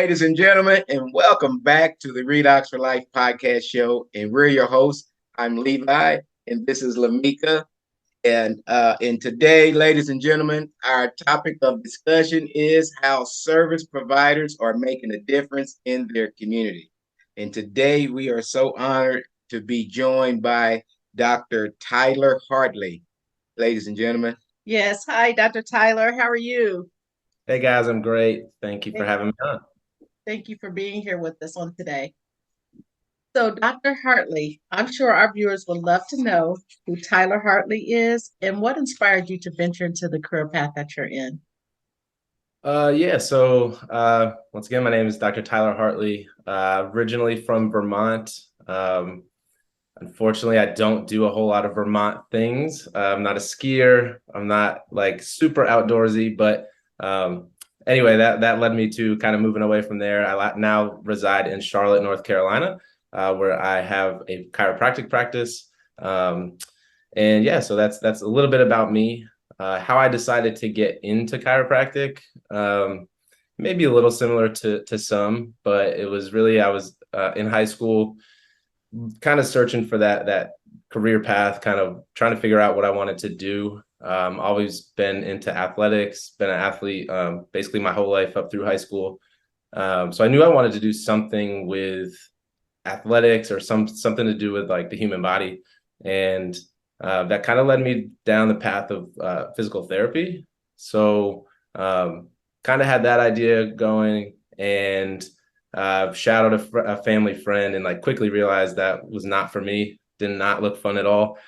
ladies and gentlemen, and welcome back to the Reidox4life Podcast Show. And we're your hosts. I'm Levi, and this is Lamika. And today, ladies and gentlemen, our topic of discussion is how service providers are making a difference in their community. And today, we are so honored to be joined by Dr. Tyler Hartley. Ladies and gentlemen. Yes. Hi, Dr. Tyler. How are you? Hey guys, I'm great. Thank you for having me on. Thank you for being here with us on today. So, Dr. Hartley, I'm sure our viewers would love to know who Tyler Hartley is and what inspired you to venture into the career path that you're in. Once again, my name is Dr. Tyler Hartley, originally from Vermont. Unfortunately, I don't do a whole lot of Vermont things. I'm not a skier. I'm not like super outdoorsy, but anyway, that led me to kind of moving away from there. I now reside in Charlotte, North Carolina, where I have a chiropractic practice. So that's a little bit about me. How I decided to get into chiropractic, maybe a little similar to some, but it was really, I was in high school, kind of searching for that career path, kind of trying to figure out what I wanted to do. Always been into athletics, been an athlete basically my whole life up through high school. So I knew I wanted to do something with athletics or something to do with like the human body. And that kind of led me down the path of physical therapy. So kind of had that idea going and shadowed a family friend and like quickly realized that was not for me. Did not look fun at all.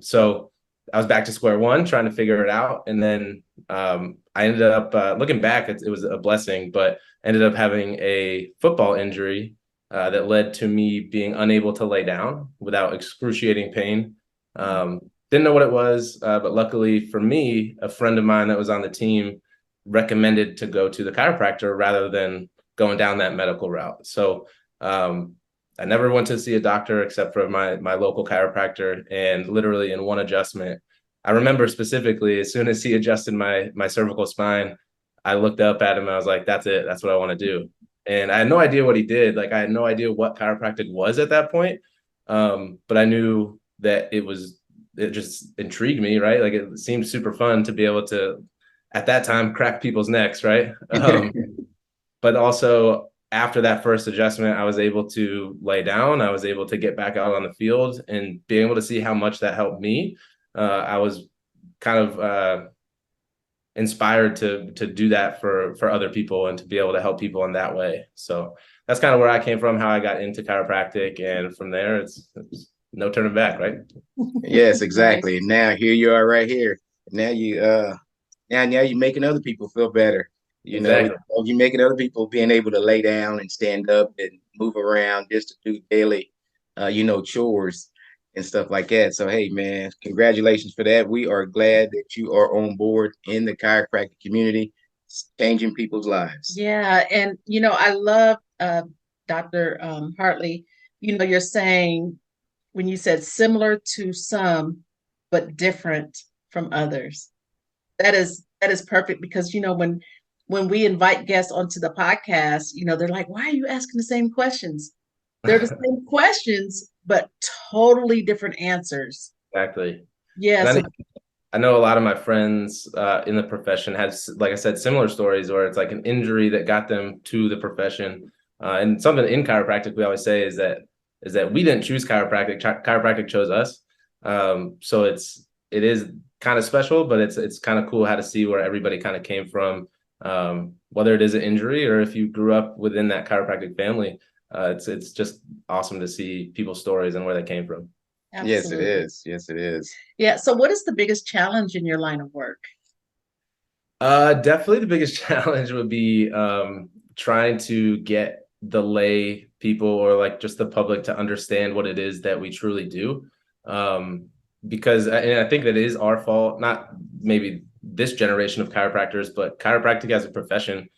So I was back to square one, trying to figure it out. And then I ended up looking back, it was a blessing, but ended up having a football injury that led to me being unable to lay down without excruciating pain. Didn't know what it was, but luckily for me, a friend of mine that was on the team recommended to go to the chiropractor rather than going down that medical route. So I never went to see a doctor except for my local chiropractor, and literally in one adjustment, I remember specifically as soon as he adjusted my cervical spine, I looked up at him and I was like, that's it. That's what I want to do. And I had no idea what he did. Like I had no idea what chiropractic was at that point. But I knew that it just intrigued me, right? Like it seemed super fun to be able to, at that time, crack people's necks, right? But also after that first adjustment, I was able to lay down. I was able to get back out on the field and being able to see how much that helped me. I was kind of inspired to do that for other people and to be able to help people in that way. So that's kind of where I came from, how I got into chiropractic. And from there, it's no turning back, right? Yes, exactly. Now here you are right here. Now you're making other people feel better. Exactly. You're making other people being able to lay down and stand up and move around just to do daily, chores and stuff like that. So, hey, man, congratulations for that. We are glad that you are on board in the chiropractic community, changing people's lives. Yeah. And, I love Dr. Hartley. You're saying when you said similar to some, but different from others. That is perfect because, when we invite guests onto the podcast, they're like, why are you asking the same questions? They're the same questions, but totally different answers. Exactly. Yeah. I know a lot of my friends in the profession had, like I said, similar stories where it's like an injury that got them to the profession. And something in chiropractic we always say is that we didn't choose chiropractic. Chiropractic chose us. So it is kind of special, but it's kind of cool how to see where everybody kind of came from. Whether it is an injury or if you grew up within that chiropractic family, it's just awesome to see people's stories and where they came from. Absolutely. Yes, it is. Yes, it is. Yeah. So what is the biggest challenge in your line of work? Definitely the biggest challenge would be trying to get the lay people or like just the public to understand what it is that we truly do. Because and I think that it is our fault, not maybe this generation of chiropractors, but chiropractic as a profession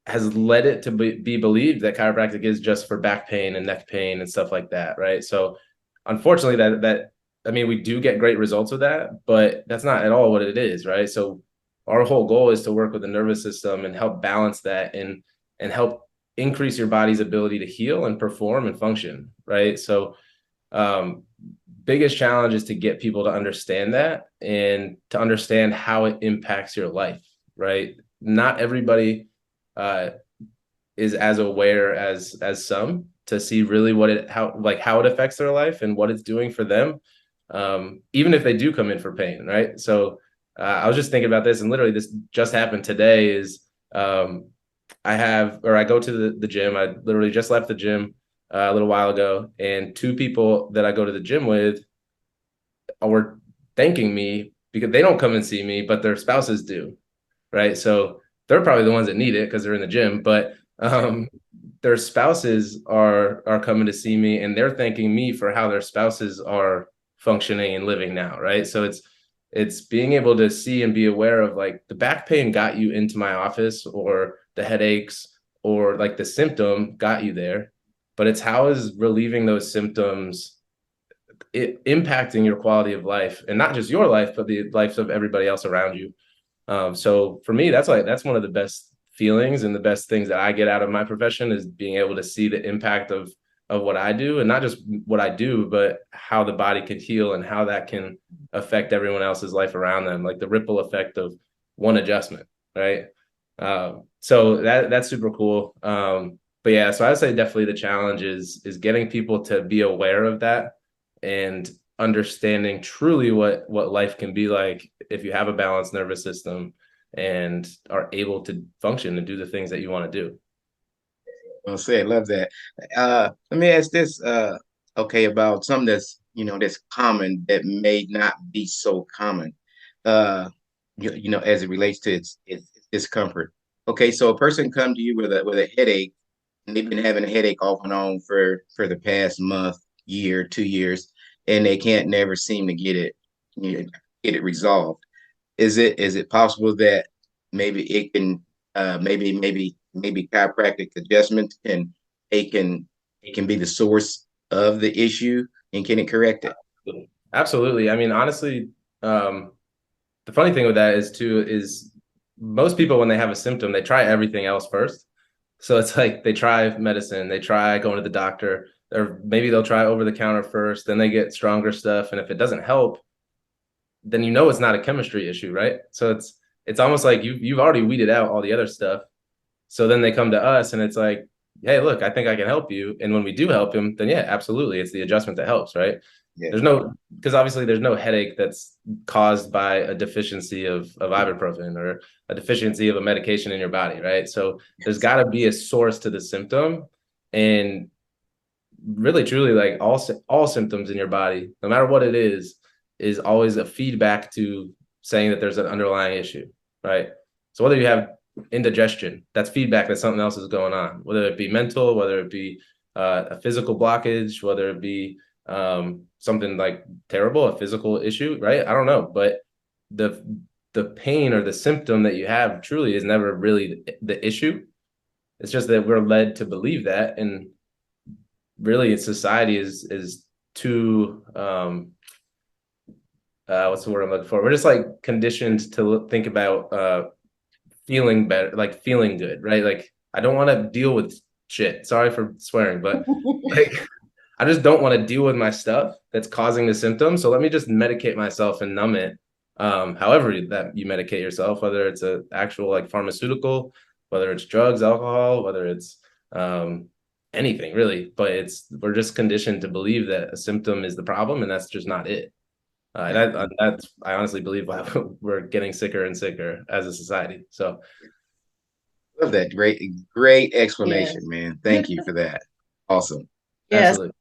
has led it to be believed that chiropractic is just for back pain and neck pain and stuff like that, right? So unfortunately that I mean, we do get great results with that, but that's not at all what it is, right? So our whole goal is to work with the nervous system and help balance that and help increase your body's ability to heal and perform and function, right? So biggest challenge is to get people to understand that and to understand how it impacts your life, right? Not everybody is as aware as some to see really how it affects their life and what it's doing for them, even if they do come in for pain, right? So I was just thinking about this, and literally this just happened today. Is I go to the gym. I literally just left the gym a little while ago, and two people that I go to the gym with were thanking me because they don't come and see me, but their spouses do, right? So they're probably the ones that need it because they're in the gym, but their spouses are coming to see me, and they're thanking me for how their spouses are functioning and living now, right? So it's being able to see and be aware of, like, the back pain got you into my office, or the headaches, or like the symptom got you there, but it's how is relieving those symptoms impacting your quality of life, and not just your life, but the lives of everybody else around you. So for me, that's one of the best feelings and the best things that I get out of my profession, is being able to see the impact of what I do, and not just what I do, but how the body can heal and how that can affect everyone else's life around them, like the ripple effect of one adjustment, right? So that's super cool. But yeah, so I'd say definitely the challenge is getting people to be aware of that and understanding truly what life can be like if you have a balanced nervous system and are able to function and do the things that you want to do. Well said. Love that. Let me ask this. Okay, about something that's common that may not be so common. As it relates to its discomfort. Okay, so a person come to you with a headache, and they've been having a headache off and on for the past month, year, 2 years, and they can't never seem to get it resolved. Is it possible that maybe it can maybe chiropractic adjustments can be the source of the issue, and can it correct it? Absolutely. I mean, honestly, the funny thing with that is most people, when they have a symptom, they try everything else first. So it's like they try medicine, they try going to the doctor, or maybe they'll try over the counter first, then they get stronger stuff. And if it doesn't help, then it's not a chemistry issue, right? So it's almost like you've already weeded out all the other stuff. So then they come to us, and it's like, hey, look, I think I can help you. And when we do help him, then yeah, absolutely, it's the adjustment that helps, right? Yeah. Because obviously there's no headache that's caused by a deficiency of ibuprofen or a deficiency of a medication in your body, right? So there's got to be a source to the symptom, and really truly, like all symptoms in your body, no matter what it is always a feedback to saying that there's an underlying issue, right? So whether you have indigestion, that's feedback that something else is going on, whether it be mental, whether it be a physical blockage, whether it be something like terrible, a physical issue, right? I don't know, but the pain or the symptom that you have truly is never really the issue. It's just that we're led to believe that, and really society is too what's the word I'm looking for? We're just like conditioned to think about feeling better, like feeling good, right? Like, I don't want to deal with shit. Sorry for swearing, but like, I just don't want to deal with my stuff that's causing the symptoms. So let me just medicate myself and numb it. However that you medicate yourself, whether it's an actual like pharmaceutical, whether it's drugs, alcohol, whether it's anything really, but we're just conditioned to believe that a symptom is the problem, and that's just not it. I honestly believe why we're getting sicker and sicker as a society. So Love that. Great explanation, Yes. man. Thank you for that. Awesome. Yes. absolutely.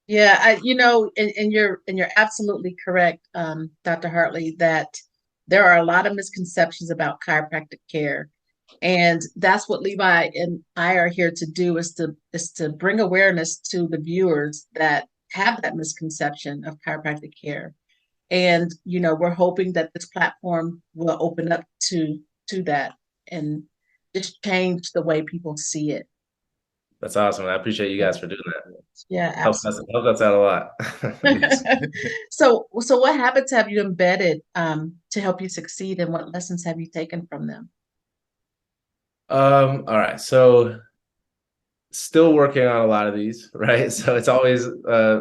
Yeah, and you're absolutely correct, Dr. Hartley, that there are a lot of misconceptions about chiropractic care. And that's what Levi and I are here to do, is to bring awareness to the viewers that have that misconception of chiropractic care. And we're hoping that this platform will open up to that and just change the way people see it. That's awesome. I appreciate you guys for doing that. Yeah, Helps us, absolutely. helps us out a lot. So what habits have you embedded to help you succeed, and what lessons have you taken from them? All right. So still working on a lot of these, right? So it's always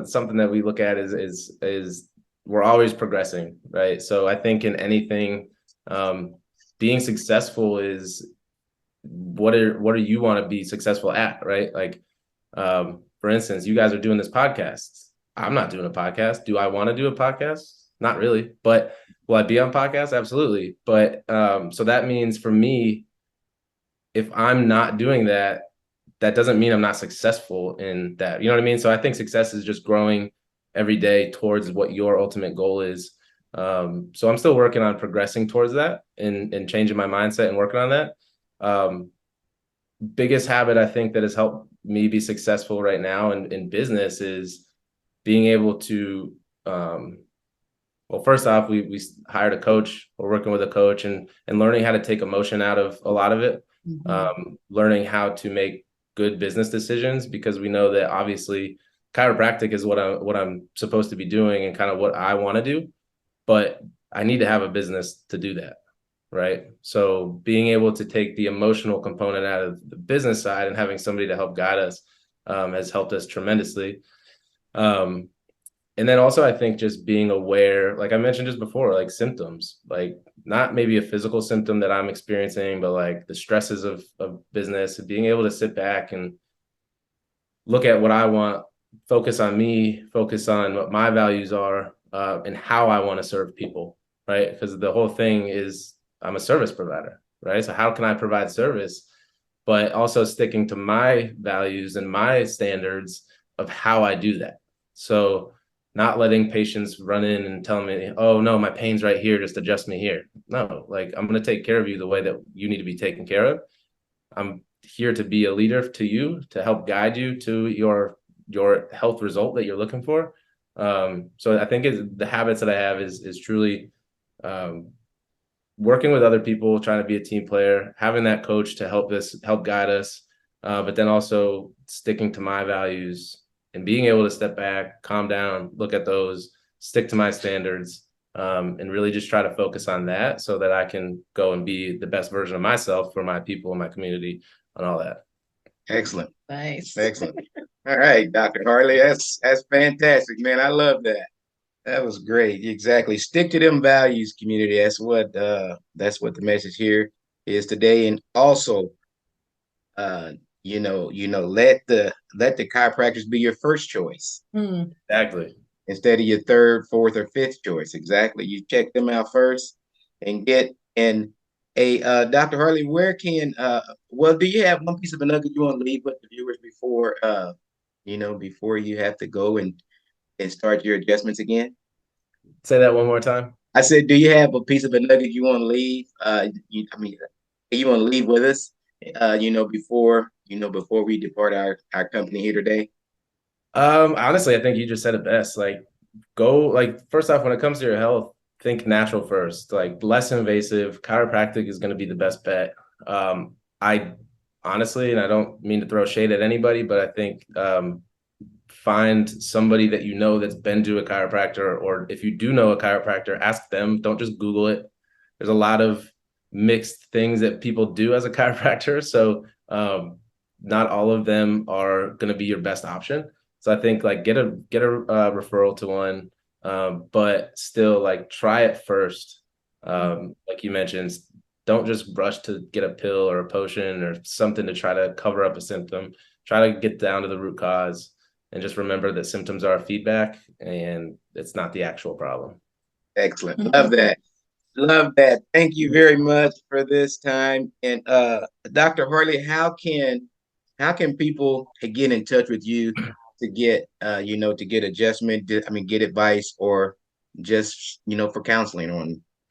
something that we look at is we're always progressing, right? So I think in anything, being successful is what do you want to be successful at, right? Like, for instance, you guys are doing this podcast. I'm not doing a podcast. Do I want to do a podcast? Not really. But will I be on podcasts? Absolutely. But so that means for me, if I'm not doing that, that doesn't mean I'm not successful in that. You know what I mean? So I think success is just growing every day towards what your ultimate goal is. So I'm still working on progressing towards that and changing my mindset and working on that. Biggest habit I think that has helped me be successful right now in business is being able to, well, first off, we hired a coach. We're working with a coach and learning how to take emotion out of a lot of it. Learning how to make good business decisions, because we know that obviously chiropractic is what I'm supposed to be doing and kind of what I want to do, but I need to have a business to do that, right? So being able to take the emotional component out of the business side and having somebody to help guide us has helped us tremendously. And then also I think just being aware, like I mentioned just before, like symptoms, like not maybe a physical symptom that I'm experiencing, but like the stresses of business, and being able to sit back and look at what I want, focus on me, focus on what my values are, and how I want to serve people, right? Because the whole thing is I'm a service provider, right? So how can I provide service, but also sticking to my values and my standards of how I do that. So not letting patients run in and tell me, oh no, my pain's right here, just adjust me here. No, like I'm going to take care of you the way that you need to be taken care of. I'm here to be a leader to you, to help guide you to your health result that you're looking for. So I think the habits that I have is truly working with other people, trying to be a team player, having that coach to help guide us, but then also sticking to my values and being able to step back, calm down, look at those, stick to my standards, and really just try to focus on that so that I can go and be the best version of myself for my people and my community and all that. Excellent. Nice. Excellent. All right, Dr. Hartley, that's fantastic, man. I love that. That was great. Exactly. Stick to them values, community. That's what the message here is today. And also, uh, let the chiropractors be your first choice Exactly. instead of your third, fourth, or fifth choice. Exactly. You check them out first and get and a Dr. Hartley, where can do you have one piece of a nugget you want to leave with the viewers before before you have to go and start your adjustments again? Say that one more time. I said, do you have a piece of a nugget you want to leave? You want to leave with us, before we depart our company here today? Honestly, I think you just said it best. Like, go, like, first off, when it comes to your health, think natural first, like less invasive. Chiropractic is going to be the best bet. I honestly, and I don't mean to throw shade at anybody, but I think find somebody that you know that's been to a chiropractor, or if you do know a chiropractor, ask them. Don't just Google it. There's a lot of mixed things that people do as a chiropractor, so not all of them are going to be your best option. So I think like get a referral to one, but still like try it first. Like you mentioned, don't just rush to get a pill or a potion or something to try to cover up a symptom. Try to get down to the root cause, and just remember that symptoms are feedback and it's not the actual problem. Excellent. Love that. Love that. Thank you very much for this time. And Dr. Hartley, how can people get in touch with you to get to get adjustment, get advice, or just for counseling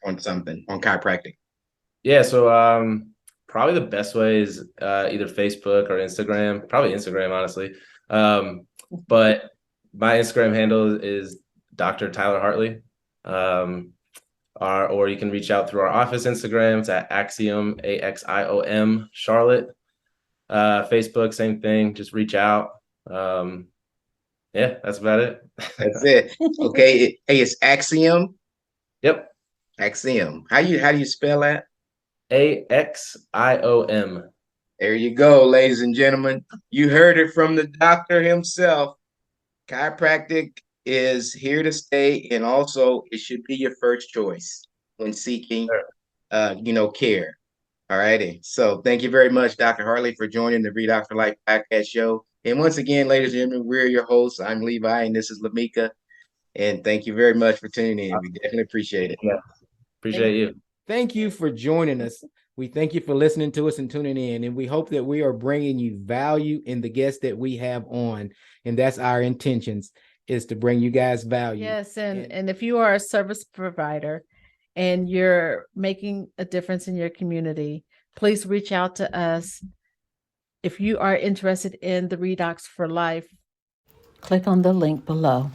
on something on chiropractic? Yeah, so probably the best way is either Facebook or Instagram. Probably Instagram, honestly. But my Instagram handle is Dr. Tyler Hartley. Or you can reach out through our office Instagram. It's at Axiom, AXIOM, Charlotte. Facebook, same thing. Just reach out. Yeah, that's about it. That's it. Okay. Hey, it's Axiom. Yep. Axiom. How do you spell that? AXIOM. There you go, ladies and gentlemen. You heard it from the doctor himself. Chiropractic is here to stay, and also it should be your first choice when seeking, care. All righty. So thank you very much, Dr. Hartley, for joining the Reidox4life Podcast Show. And once again, ladies and gentlemen, we're your hosts. I'm Levi, and this is Lamika. And thank you very much for tuning in. We definitely appreciate it. Yeah. Appreciate you. Thank you for joining us. We thank you for listening to us and tuning in. And we hope that we are bringing you value in the guests that we have on. And that's our intentions, is to bring you guys value. Yes. And if you are a service provider and you're making a difference in your community, please reach out to us. If you are interested in the Reidox4life, click on the link below.